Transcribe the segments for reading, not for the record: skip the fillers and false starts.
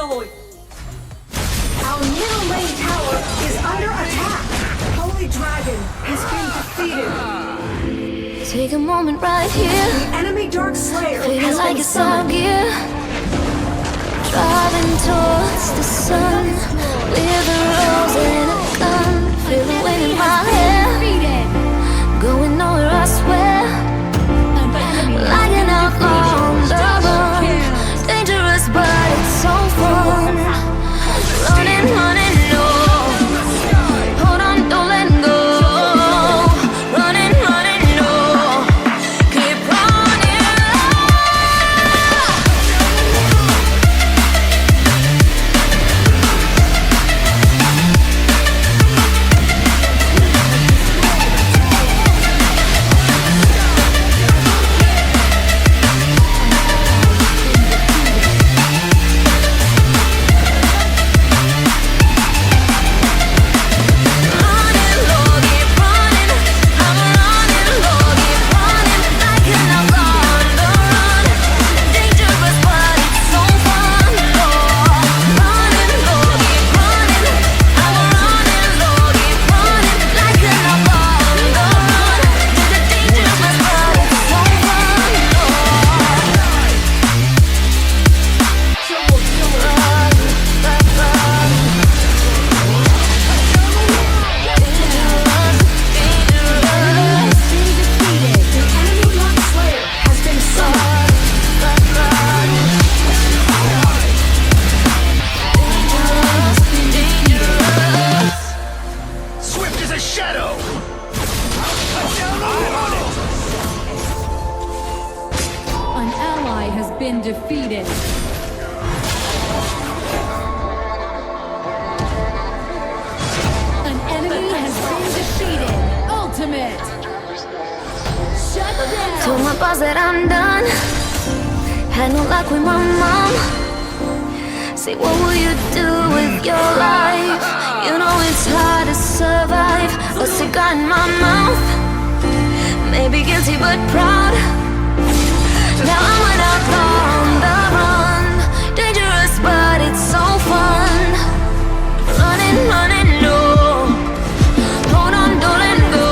hồi. Our middle lane tower is under attack. Holy Dragon has been defeated. Take a moment right here. The enemy Dark Slayer Feeling has like been it's all summoned. gear. Driving towards the sun with a rose and a gun. Feel the wind in my hair. Going nowhere, I swear. Like an outlaw on the run. Dangerous, but it's so fun. Running, running, no. Hold on, don't let go. Running, running, no. Keep running. Defeated. An enemy has been defeated. Ultimate. Shut down. Told my boss that I'm done. Had no luck with my mom. Say, what will you do with your life? You know it's hard to survive. A cigar in my mouth. Maybe guilty but proud. Now I'm an outlaw on the run. Dangerous, but it's so fun. Running, running, no. Hold on, don't let go.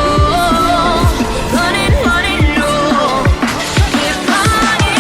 Running, running, no. Keep running.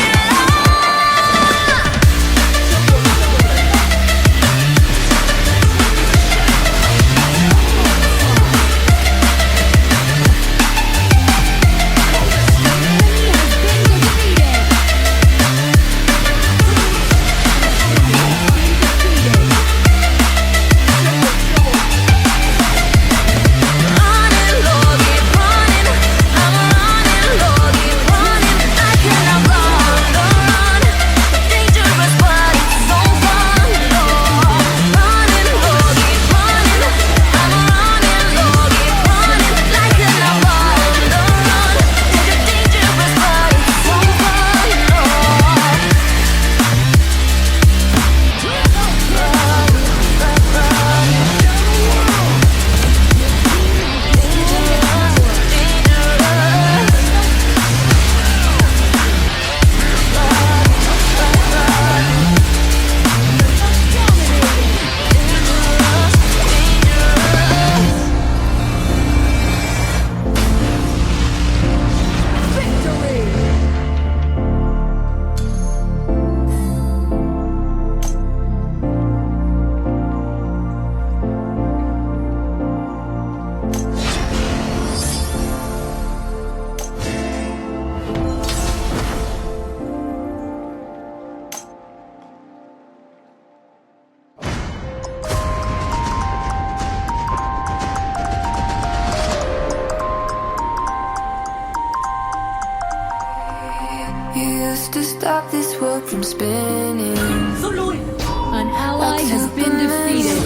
To stop this world from spinning. An ally has been defeated.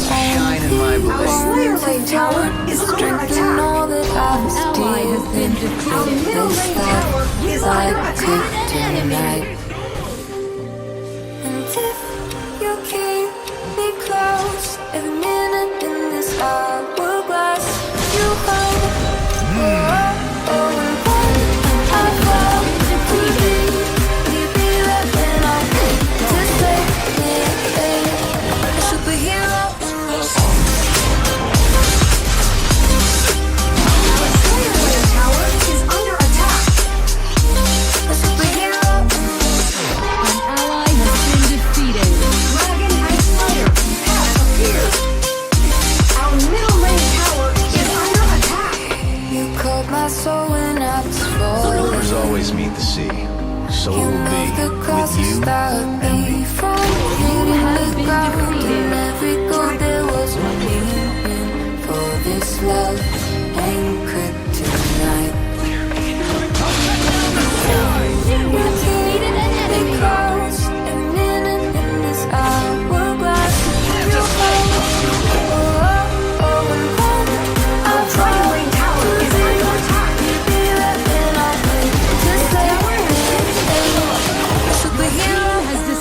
Shine in my Our Slayer lane tower is under attack. All that I was An ally has been Our defeated. middle lane tower is under attack. tonight. And if you keep me close, every minute in this hourglass, you hold. Baby, got me from hitting the ground. In every goal there was a meaning. For this love ain't kryptonite. It close and in this hourglass. Our Dragon Tower is under attack. Has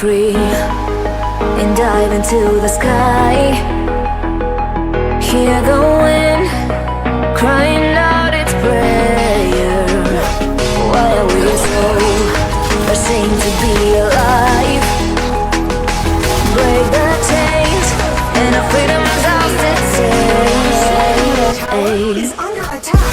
free and dive into the sky. Hear the wind crying out its prayer. Why are we so ashamed to be alive? Break the chains and our freedom's ours to take. Is under attack.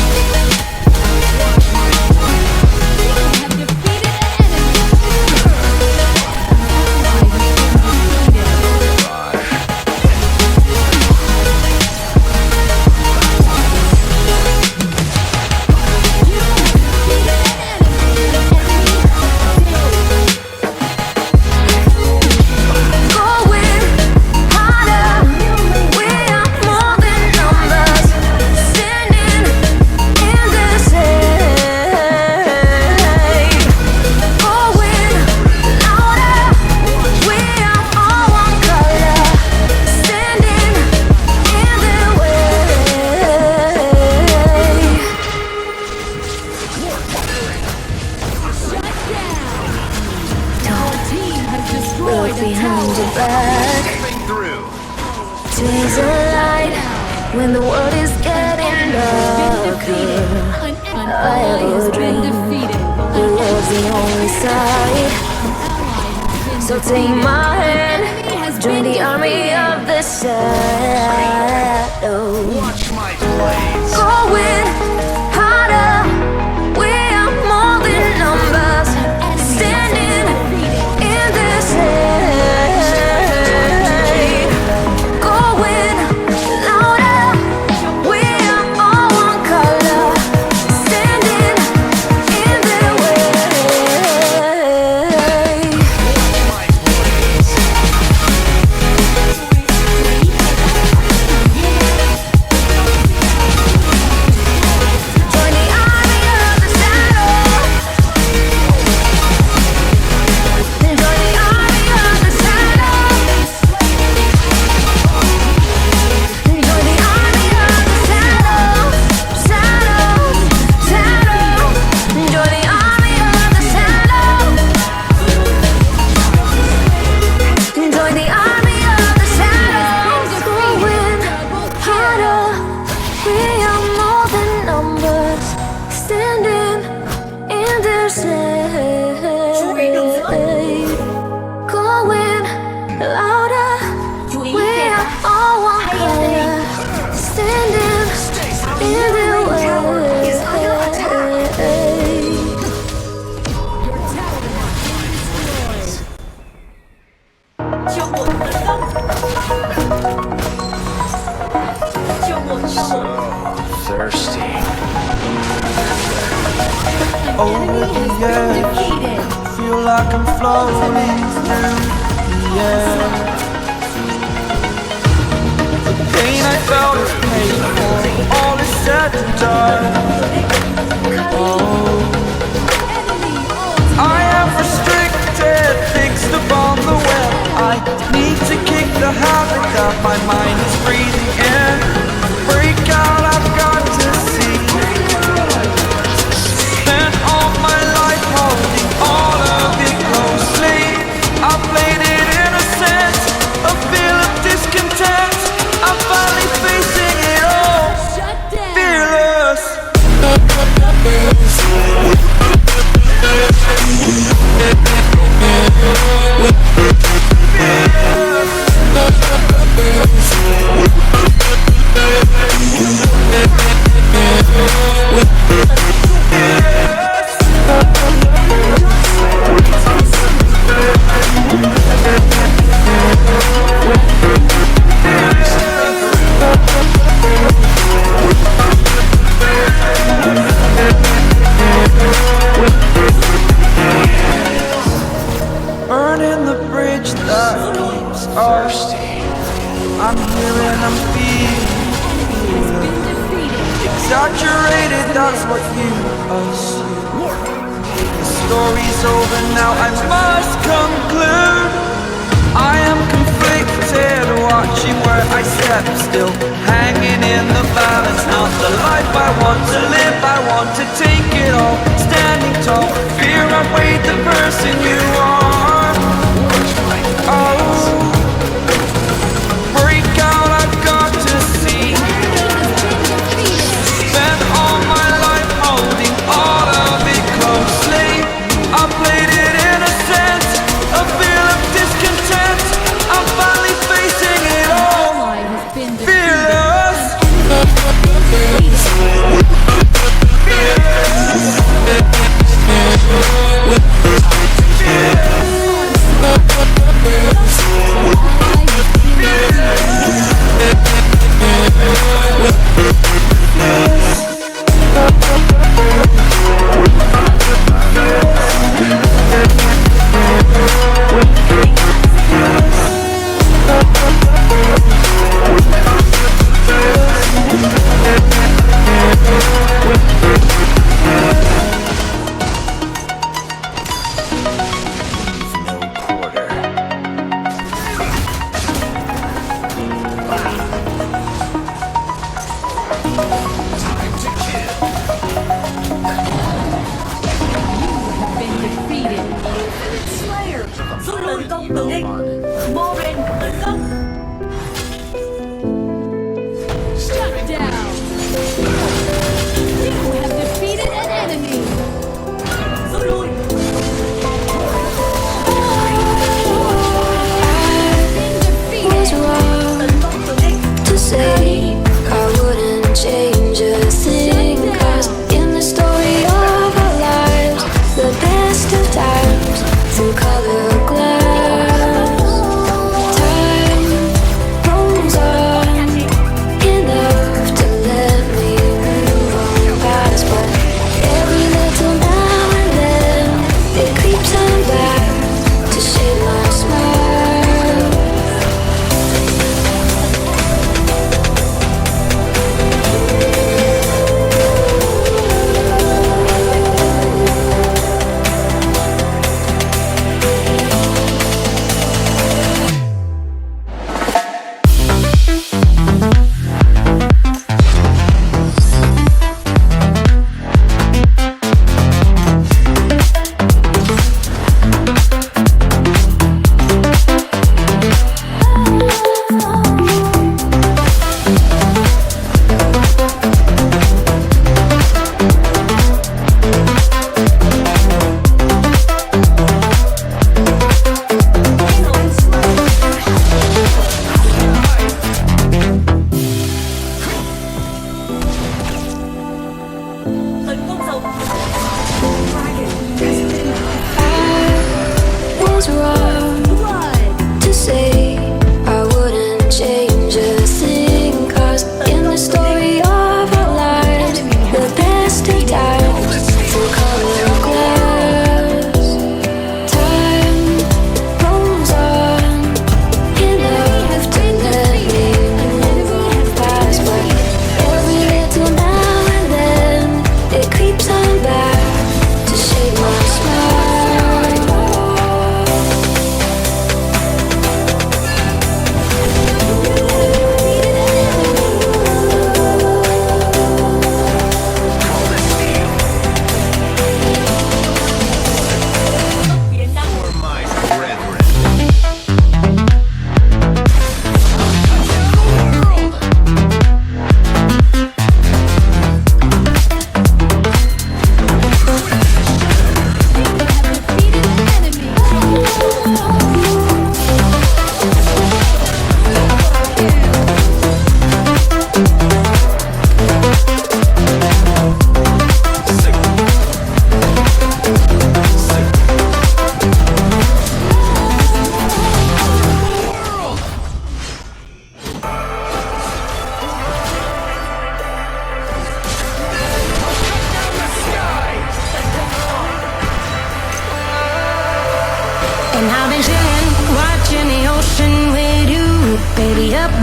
When the world is getting darker, I have a dream. The love's the only side. So take my hand, join the army of the shadow. Watch my blades. Going harder, we are more than numbers. Standing in this shade. Going louder, we are all one color. Standing in their way. My blades. Join the army of the shadow. Join the army of the shadow. Join the army of the shadow. Shadow, shadow. Join the army of the shadow. Join the army of the shadow. Going harder. We are more than numbers. Standing in their shade. Going louder. We are all one color. Standing in their way. Thirsty. Over the edge, feel like I'm floating through the air. The pain I felt is paid for, all is said and done. Oh, I am restricted, fixed upon the web. I need to kick the habit that my mind is breathing in. Break out, I've got to see. Spent all my life holding all of it closely. I played it innocent, a feel of discontent. I'm finally facing it all, fearless. Burning the bridge that keeps us. I'm here and I'm feeling exaggerated, that's what you assume. The story's over now, I must conclude. I am conflicted, watching where I step still, hanging in the balance. Not the life I want to live, I want to take it all. Standing tall, fear I weighed the person you are.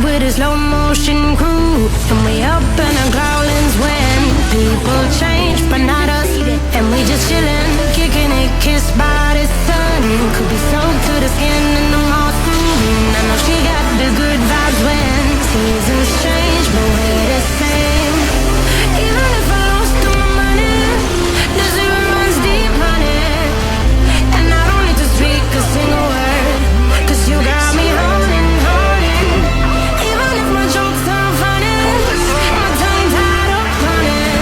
with a slow motion crew, and we up in our growlings when people change, but not us. And we just chillin', kicking it, kissed by the sun. Could be soaked to the skin in the moss. I know she got the good vibes when seasons change, but we're the same. Even if I lost all my money, the zero runs deep, honey. And I don't need to speak a single word, 'cause you got me holding, holding. Even if my jokes aren't funny, my tongue tied up on it.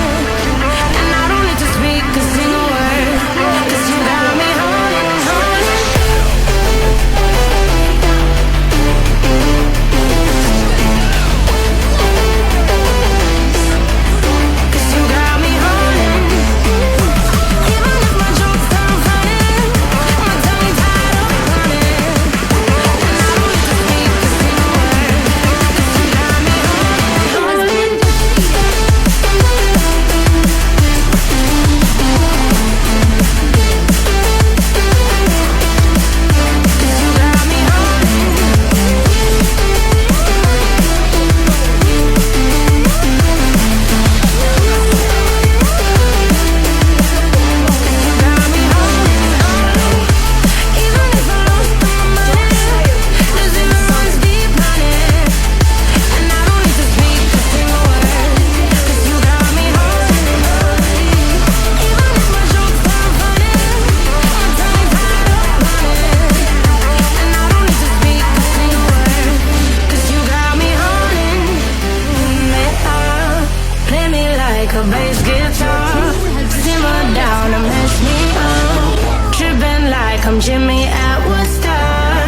And I don't need to speak a single word, 'cause you got me holding, holding. I'm Jimmy at Woodstock.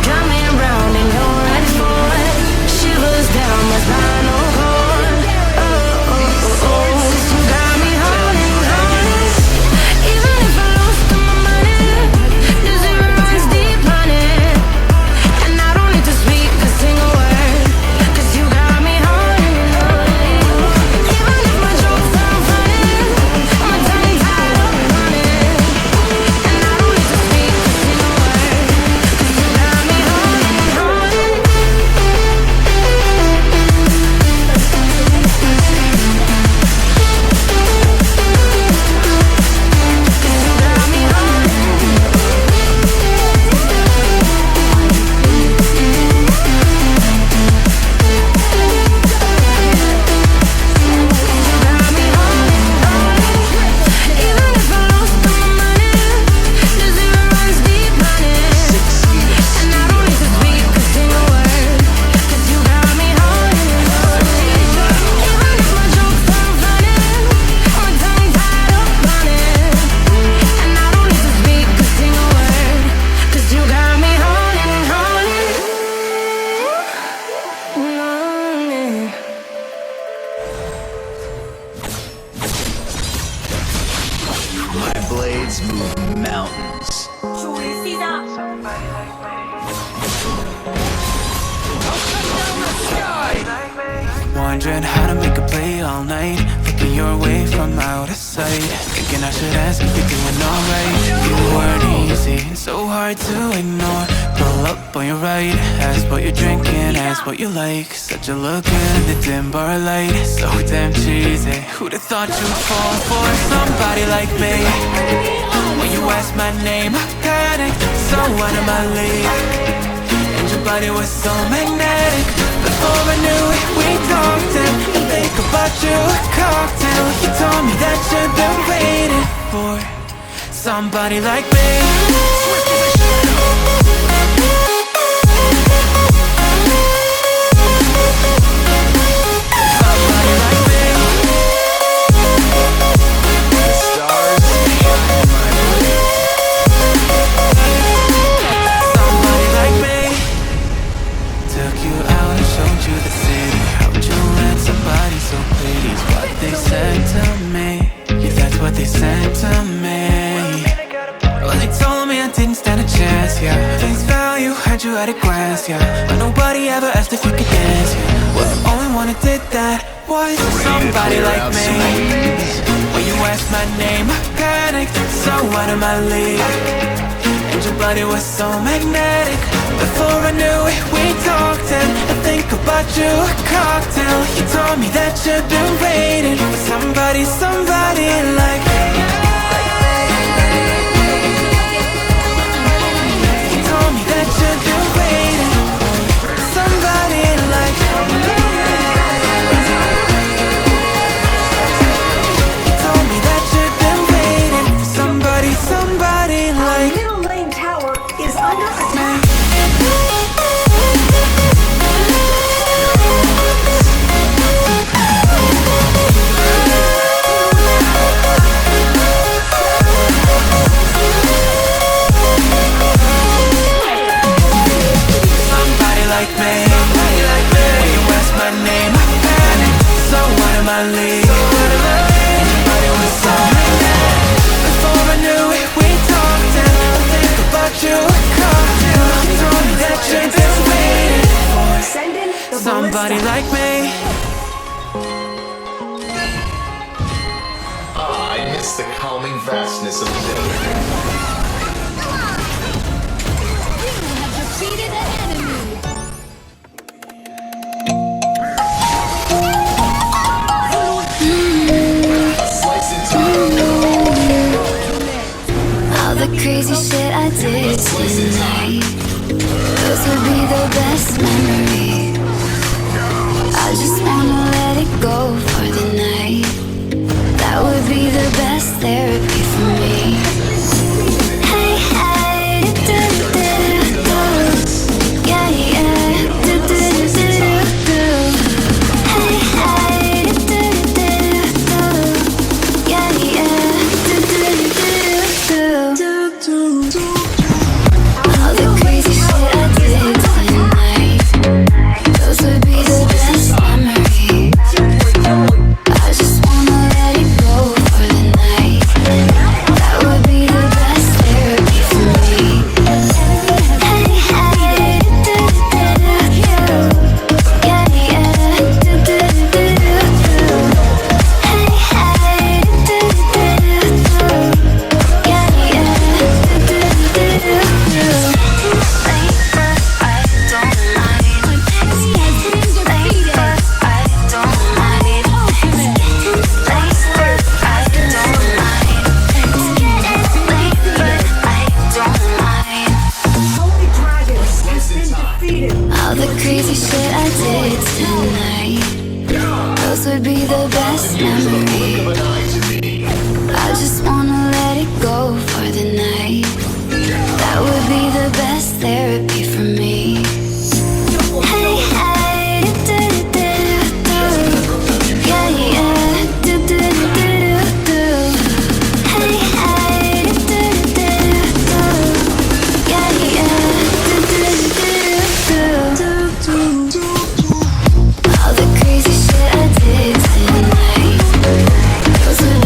Drive me around and you're ready for it. Shivers down my spinal cord. Oh, oh, oh, oh. You got me holding, holding. Even if I lost all my money, the zero runs deep on it. And I don't need to speak a single word, 'cause you got me holding, holding. Even if my jokes sound funny, my tongue tied up on it. And I don't need to speak a single word, 'cause you got me holding, holding. You got me even if I lost all my money, the zero runs deep on it. And I don't need to speak a single word, 'cause you got me holding, holding. Even if my jokes sound funny, my tongue tied up on it. And I don't need to speak a single word, 'cause you got me holding, holding. My blades move mountains. Wondering how to make a play all night, looking your way from out of sight, thinking I should ask if you're doing alright. You weren't easy, so hard to ignore. Pull up on your right, ask what you're drinking, ask what you like. Such a look in the dim bar light, so damn cheesy. Who'd have thought you'd fall for somebody like me? When you asked my name, I panicked, so out of my league. And your body was so magnetic. Before I knew it, we talked and I think about you, a cocktail. You told me that you've been waiting for somebody like me. Somebody like me. The stars shine my way. Somebody like me. Took you out and showed you the city. How'd you let somebody so pretty? Is what they said to me. Yeah, that's what they said to me. Well, they told me I didn't stand a chance, yeah. Face value, had you at a glance, yeah. But nobody ever asked if you could dance, yeah. Well, the only one who did that was somebody like me. When you asked my name, I panicked, so out of my league. And your body was so magnetic. Before I knew it, we talked and I think about you, a cocktail. You told me that you've been waiting for somebody, somebody like me. You told me that you've been waiting for somebody like me. You told me that you've been waiting for somebody, somebody Our like middle lane tower is under attack. somebody like me. When you ask my name, I panic, so out of my league. Everybody was so magnetic. Before I knew it, we talked and I think about you, a cocktail. You told me that you've been waiting for Send in the somebody ballista. like me. I miss the calming vastness of the day. Defeated an enemy. Slice into All the crazy shit I did tonight, those would be the best memories. I just wanna let it go for the night. That would be the best therapy for me. Hey, hey, do-do-do-do. Yeah, yeah, do-do-do-do-do. Hey, hey, do-do-do-do. Yeah, yeah, do-do-do-do. would be the best memory. I just wanna let it go for the night. That would be the best therapy for me. Hey, hey, do-do-do-do-do. Yeah, yeah, do-do-do-do-do. Hey, hey, do-do-do-do-do. Yeah, yeah, do-do-do-do-do. All the crazy shit I did tonight, those were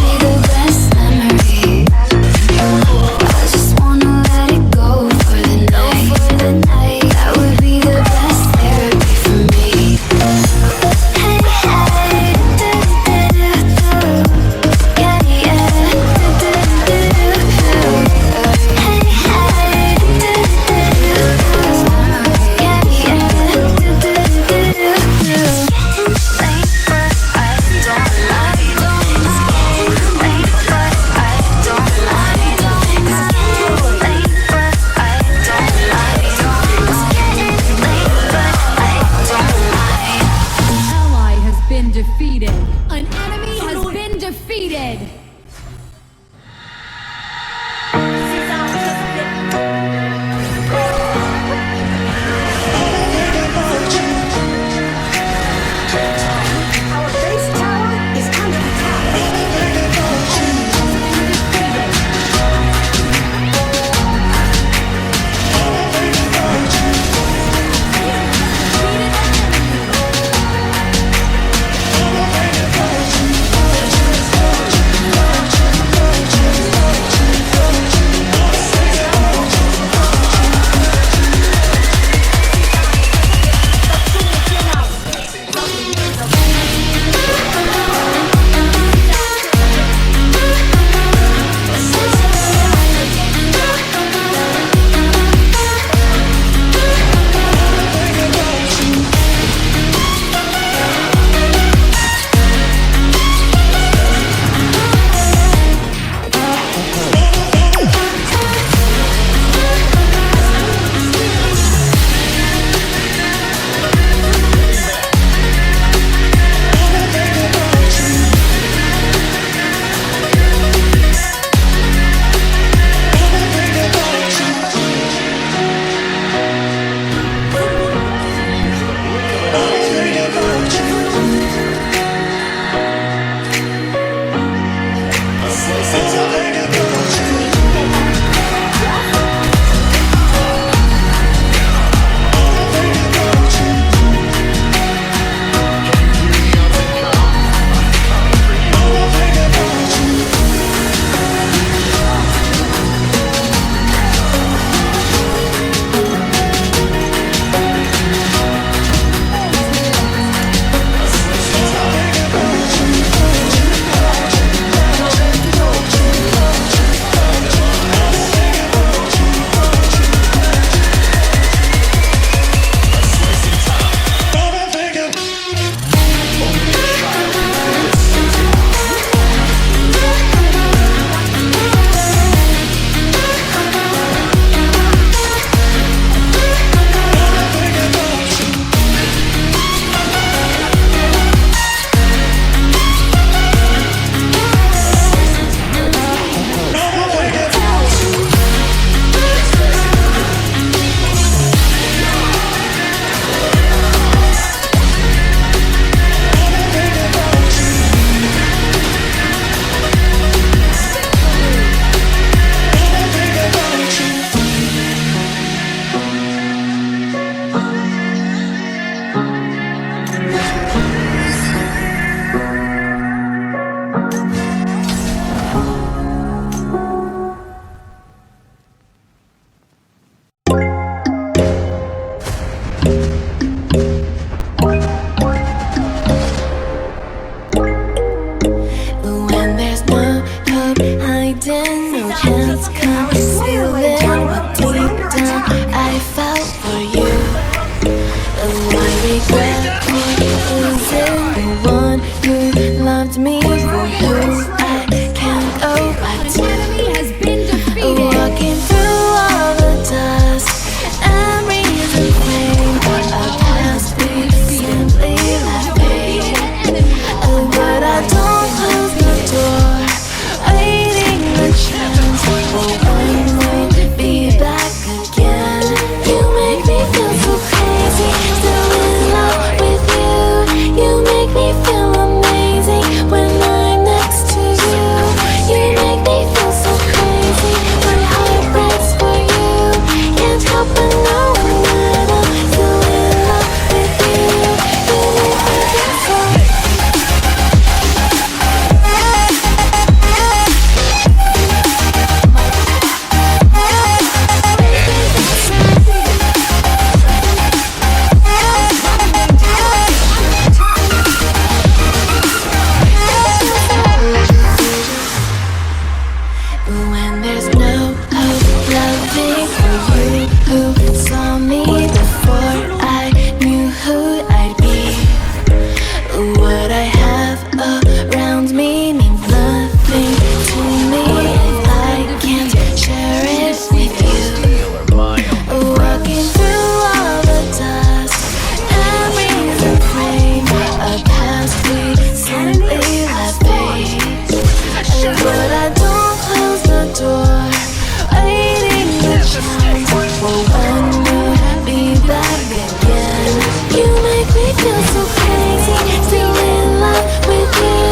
feel so crazy. Still in love with you.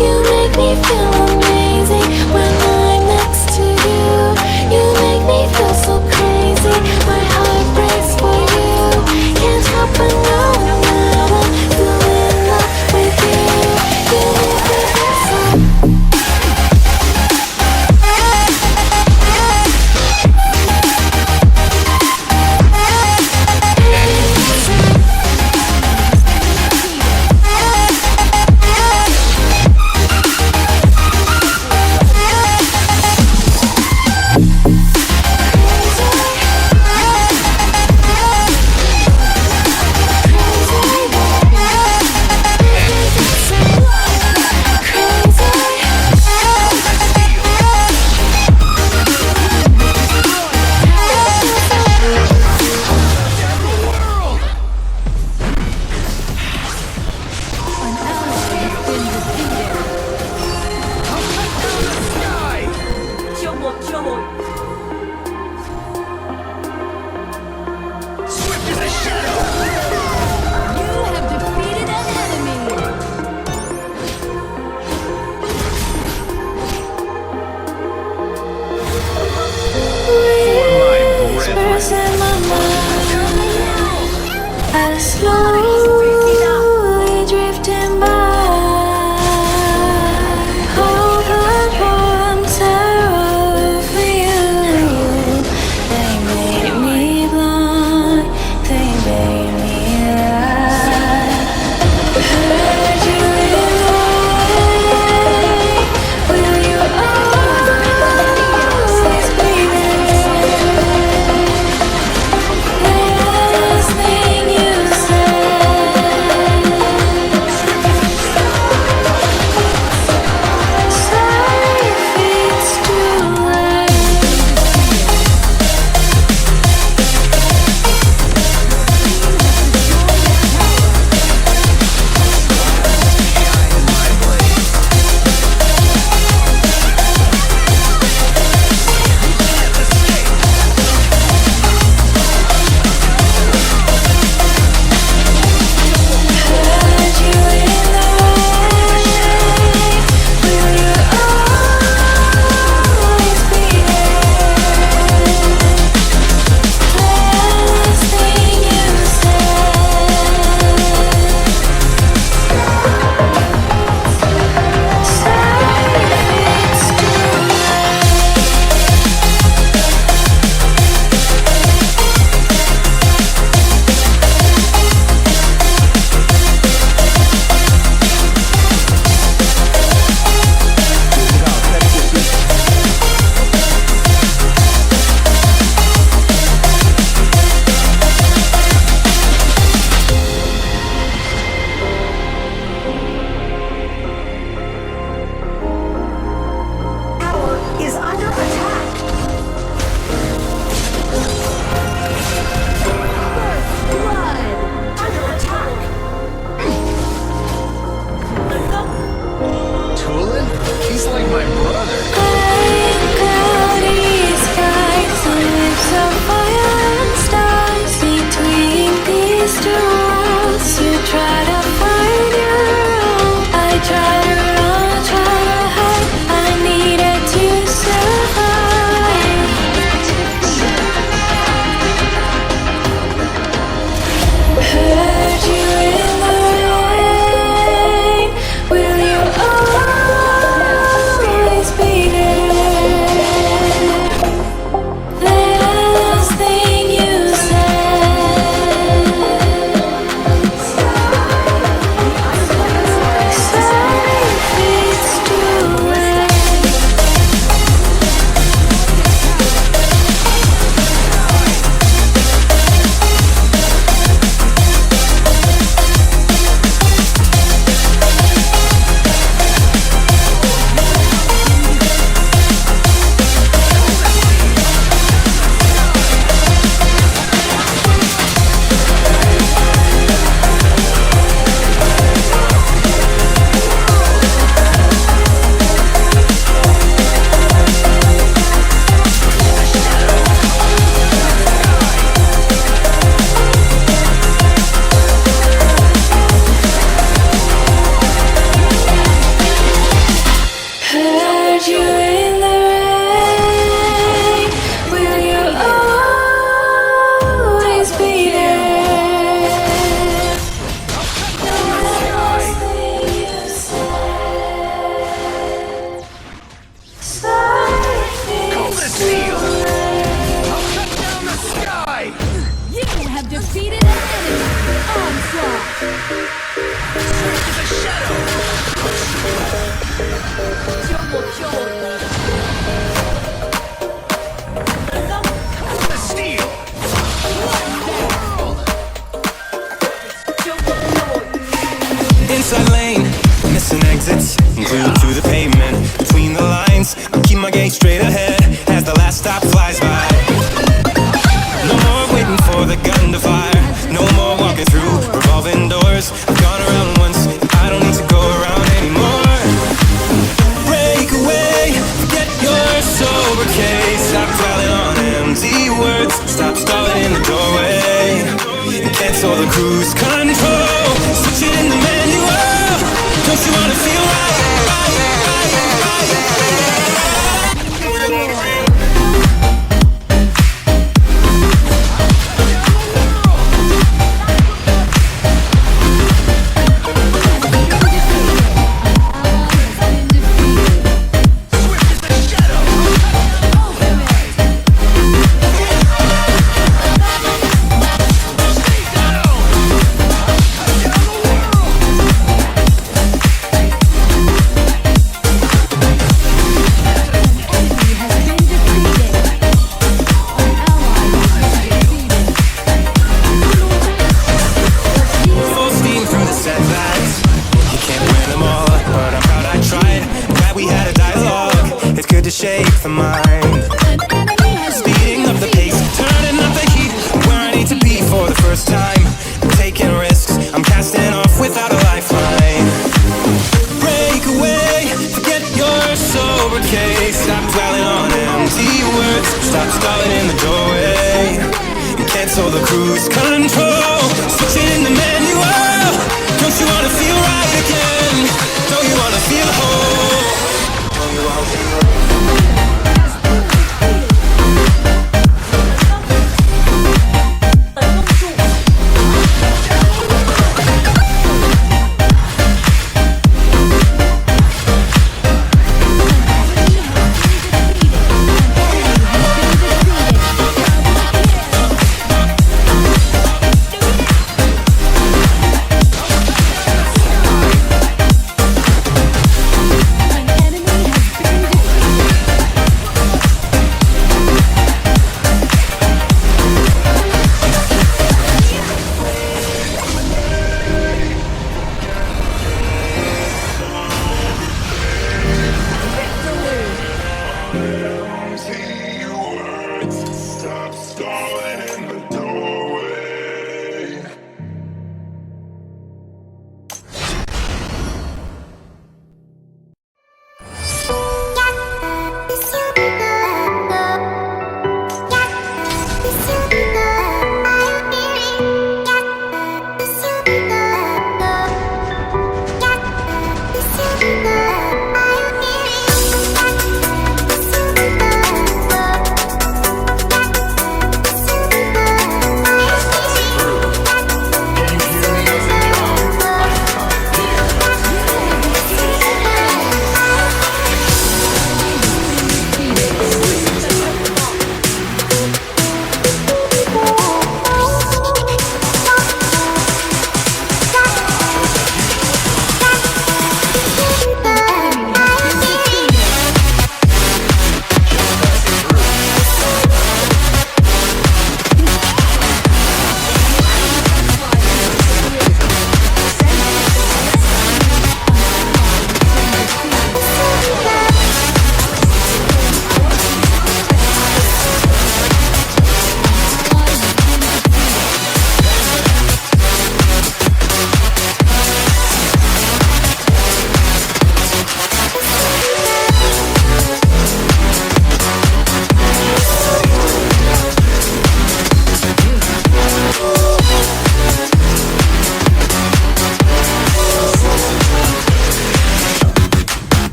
You make me feel amazing when I'm next to you. You make me feel so crazy. My heart breaks for you. Can't help but know that I'm still in love with you. You make me feel so. inside lane, missing exits, glued to the pavement. Between the lines, I keep my gaze straight ahead as the last stop flies by. No more waiting for the gun to fire, no more walking through revolving doors. I've gone around once, I don't need to go around anymore. Break away, forget your sober case. Stop dwelling on empty words, stop stalling in the doorway, and cancel the cruise control. Switch it in the manual, don't you wanna feel right, right, right, right, right. Shape the mind, speeding up the pace, turning up the heat, where I need to be for the first time. I'm taking risks, I'm casting off without a lifeline. Break away, forget your sober case. Stop dwelling on empty words, stop stalling in the doorway, and cancel the cruise control. Switch it in the manual, don't you wanna feel right again? Don't you wanna feel whole? Don't you wanna feel right?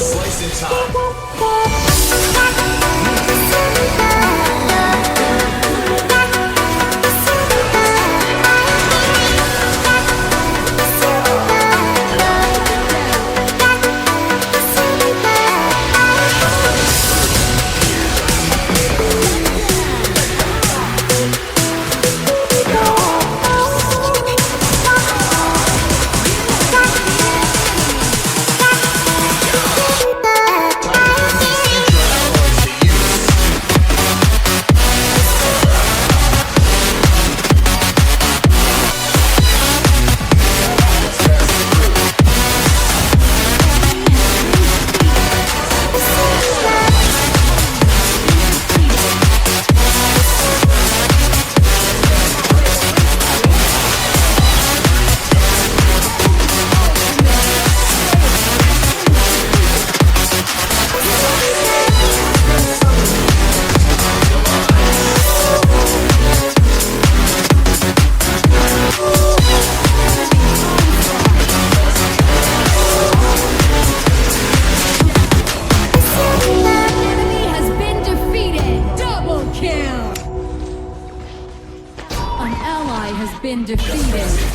Slice in time. been defeated.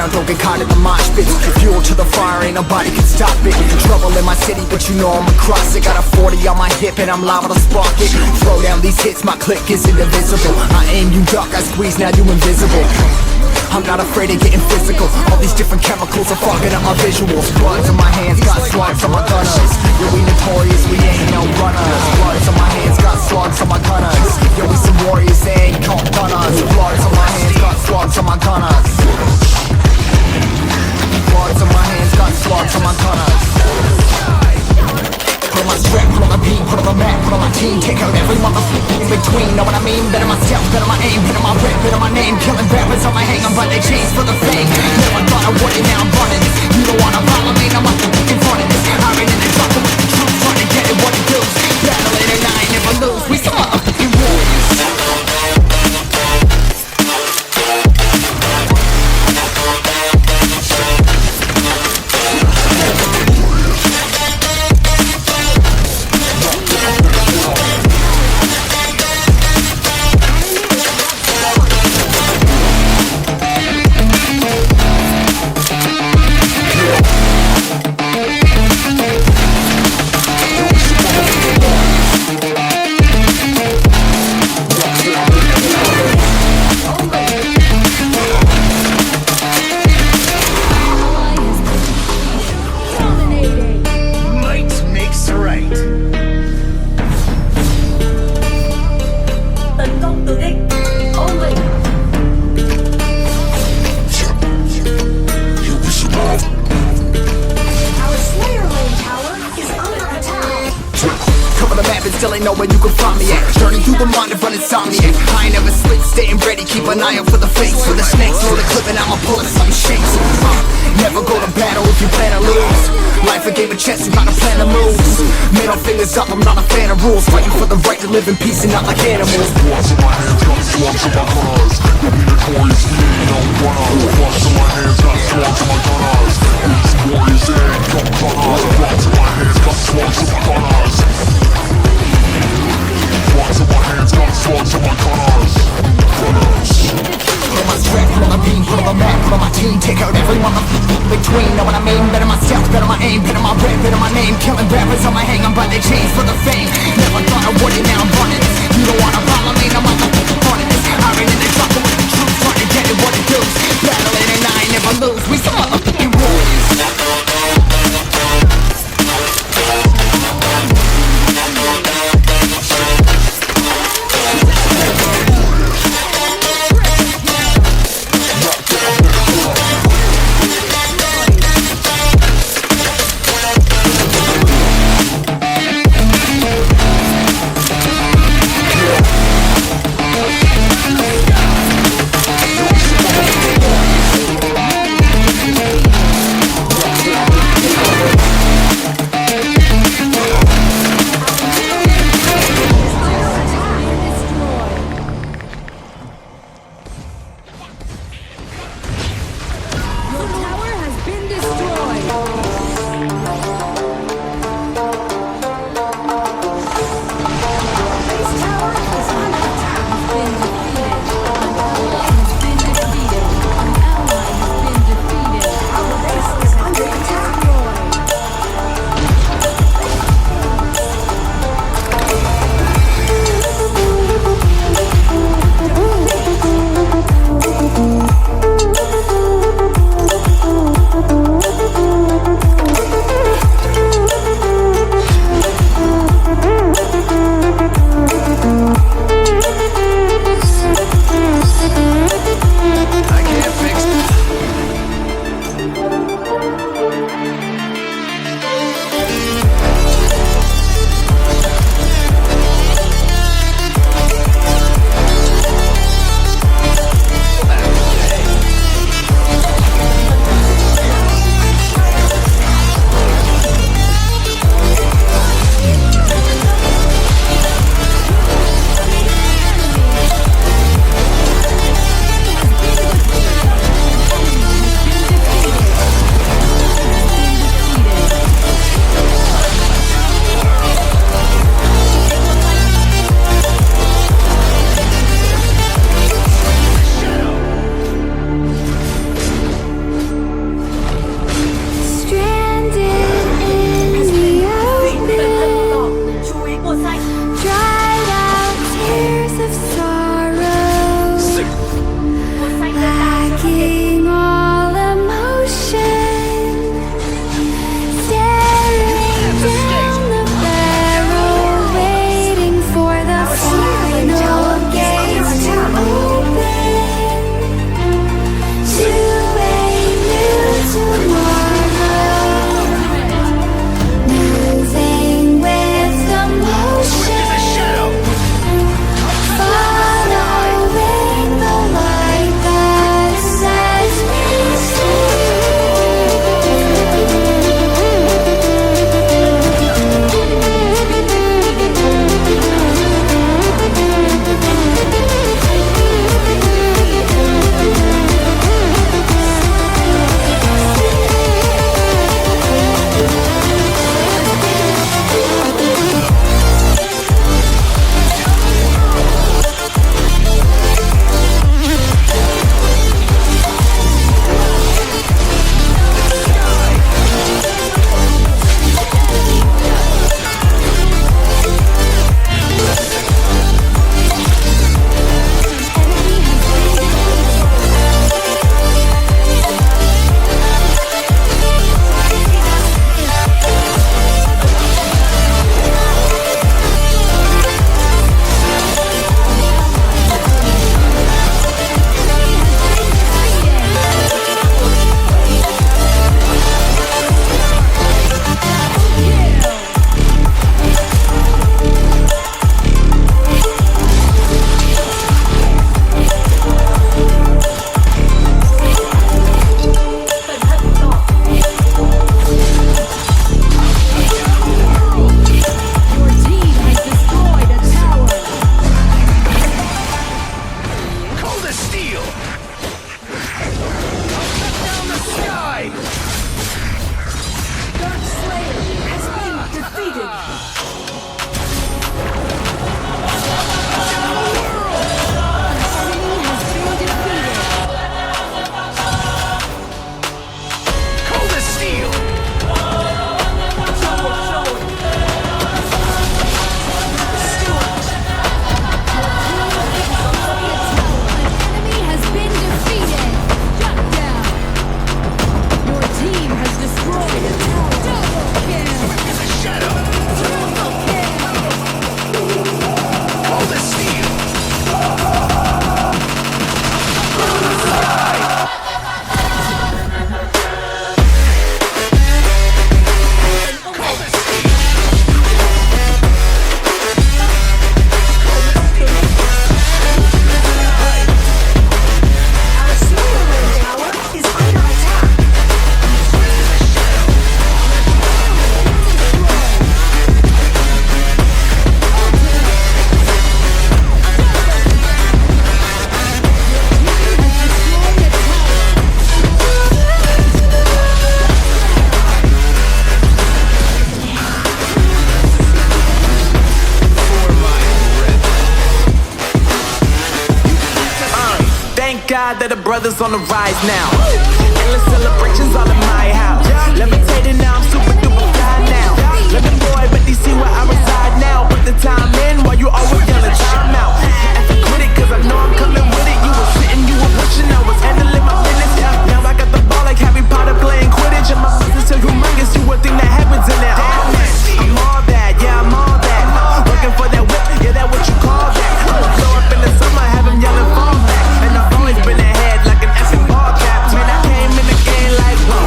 around, don't get caught in the mosh pit. Fuel to the fire, ain't nobody can stop it. Trouble in my city, but you know I'm across it. Got a 40 on my hip and I'm liable to spark it. Throw down these hits, my click is indivisible. I aim, you duck, I squeeze, now you invisible. I'm not afraid of getting physical. All these different chemicals are fogging up my visuals. Bloods on my hands, got slugs on my gunners. Yeah, we notorious, we ain't no runners. Bloods on my hands, got slugs on my gunners. Yeah, we some warriors, they ain't called gunners. Bloods on my hands, got slugs on my gunners. Bloods on my hands, got slugs on my gunners. Put on my strap, put on my beat, put on the map, put on my team. Take out every motherfucker in between, know what I mean? Better myself, better my aim, better my rep, better my name. Killing rappers on my hang, I'm by they chains for the fame. Never thought I would it, now I'm running this. You don't wanna follow me, I'm up in front of this. I ran in the trouble with the truth, trying to get it what it does. Battling and I ain't never lose, we some motherfucking warriors. Still ain't know where you can find me at. Journey through the mind of an insomniac. I ain't never sleep, staying ready, keep an eye out for the fakes. For the snakes, roll the clip and I'ma pull it, something shakes. Never go to battle if you plan to lose. Life a game of chess, you gotta plan the moves. Middle fingers up, I'm not a fan of rules. Fighting for the right to live in peace and not like animals. Bloods in my hands, got slugs in my gunners. You'll be notorious, we ain't no runners. Bloods in my hands, got slugs in my gunners. These warriors, they ain't no gunners. Bloods in my hands, got slugs in my gunners. Bloods in my hands, got slugs in my gunners. Put on my strap, put on my beam, put on the map, put on my team. Take out every motherfucker in between, know what I mean? Better myself, better my aim, better my rep, better my name. Killing rappers on my hang, I'm by their chains for the fame. Never thought I would it, now I'm running this. You don't wanna follow me, I'm up in front of this. I ran in the trouble with the truth, trying to get it what it does. Battling and I ain't never lose, we some motherfucking warriors. glad that the brothers on the rise now. Endless celebrations all in my house. Levitating now, I'm super duper fly now. Let me boy, but they see where I reside now. Put the time in while you always yelling time out. And for quit it, cause I know I'm coming with it. You were sitting, you were pushing, I was handling my business. Now I got the ball like Harry Potter playing Quidditch. And my business is humongous, you would think that heaven's in there. I'm all that, yeah, I'm all that. Working for that whip, yeah, that what you call that. I'ma blow up in the summer, have him yelling fall back. And I've always been ahead like an effing ball cap. Man, I came in the game like, whoa.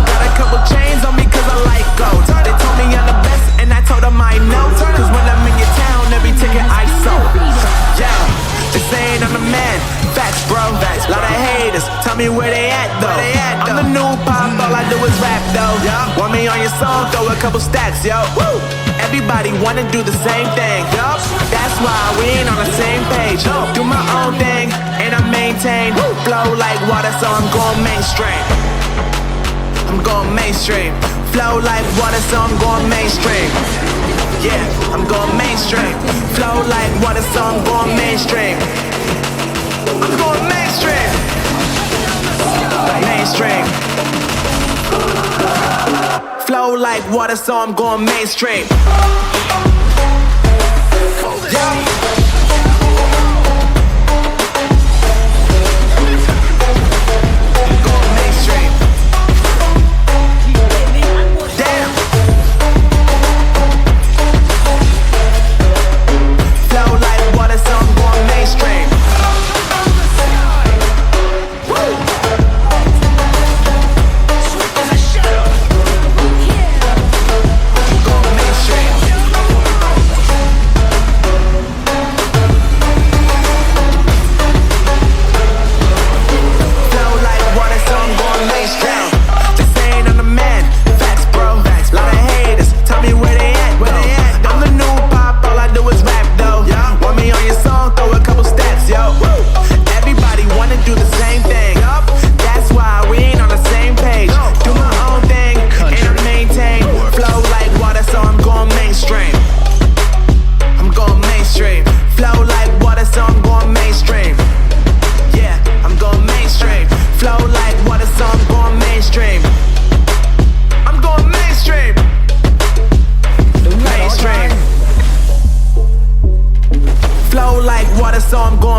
Got a couple chains on me cause I like gold. They told me I'm the best and I told them I know. Cause when I'm in your town, every ticket I sold. Yeah, they saying I'm the man. Facts, bro. Lot of haters, tell me where they at though. I'm the new pop, all I do is rap though. Want me on your song, throw a couple stacks, yo. Woo! Everybody wanna do the same thing, yo. That's why we ain't on the same page. Do my own thing, and I maintain. Flow like water, so I'm going mainstream. I'm going mainstream. Flow like water, so I'm going mainstream. Yeah, I'm going mainstream. Flow like water, so I'm going mainstream. I'm going mainstream. Mainstream. Flow like water, so I'm going mainstream. Yeah.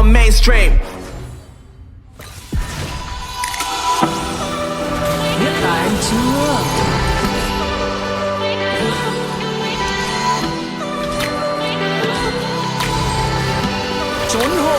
Mainstream. Biết tại chưa? Trốn hộ.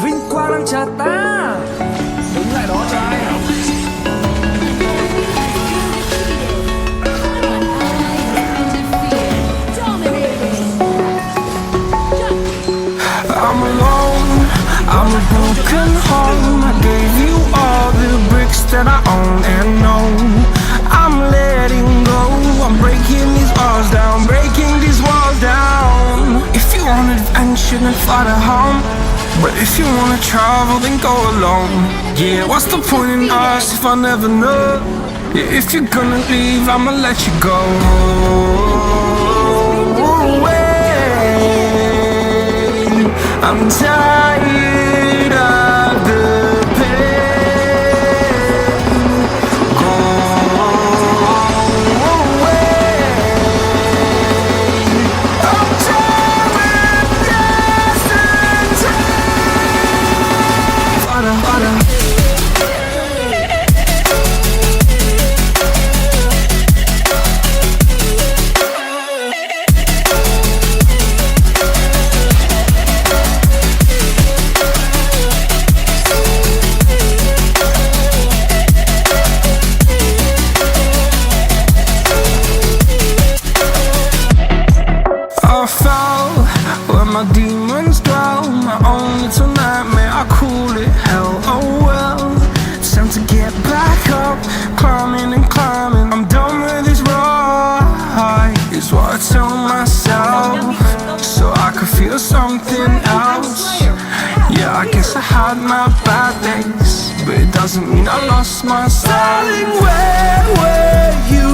Vinh quang đang chờ ta. Đứng lại đó trai. I'm alone, I'm a broken home. I gave you all the bricks that I own and know. I'm letting go, I'm breaking these walls down, breaking these walls down. If you want adventure, then fly to home. But if you wanna travel, then go alone. Yeah, what's the point in us if I never know? Yeah, if you're gonna leave, I'ma let you go. I'm tired of the pain. Go away. I'm tired of dancing. Father. My demons dwell, my own little nightmare, I call it hell, oh well. It's time to get back up, climbing and climbing. I'm done with this ride, is what I tell myself, so I could feel something else. Yeah, I guess I had my bad days, but it doesn't mean I lost my style. Darling, where were you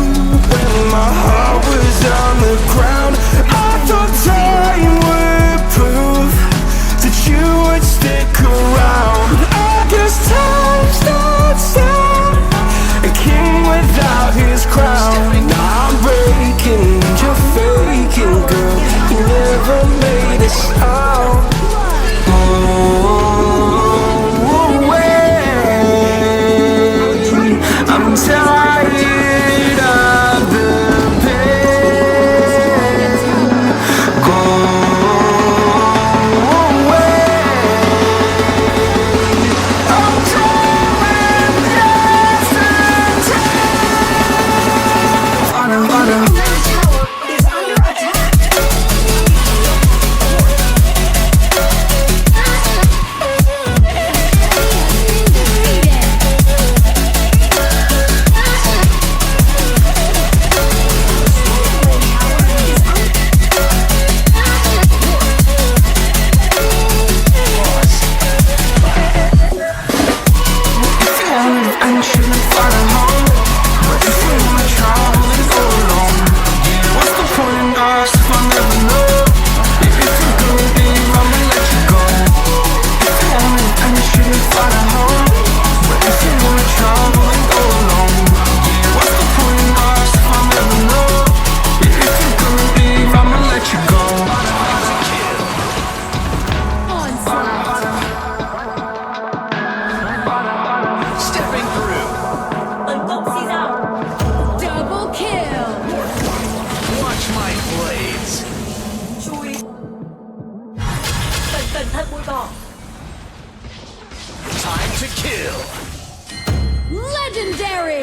when my heart was on the ground? I thought time would prove that you would stick around. I guess time starts down, a king without his crown. Now I'm breaking, you're faking, girl. You never made a sound. I'm tired of the pain. Go away. I'm tired of dancing. Tower is under attack. Legendary!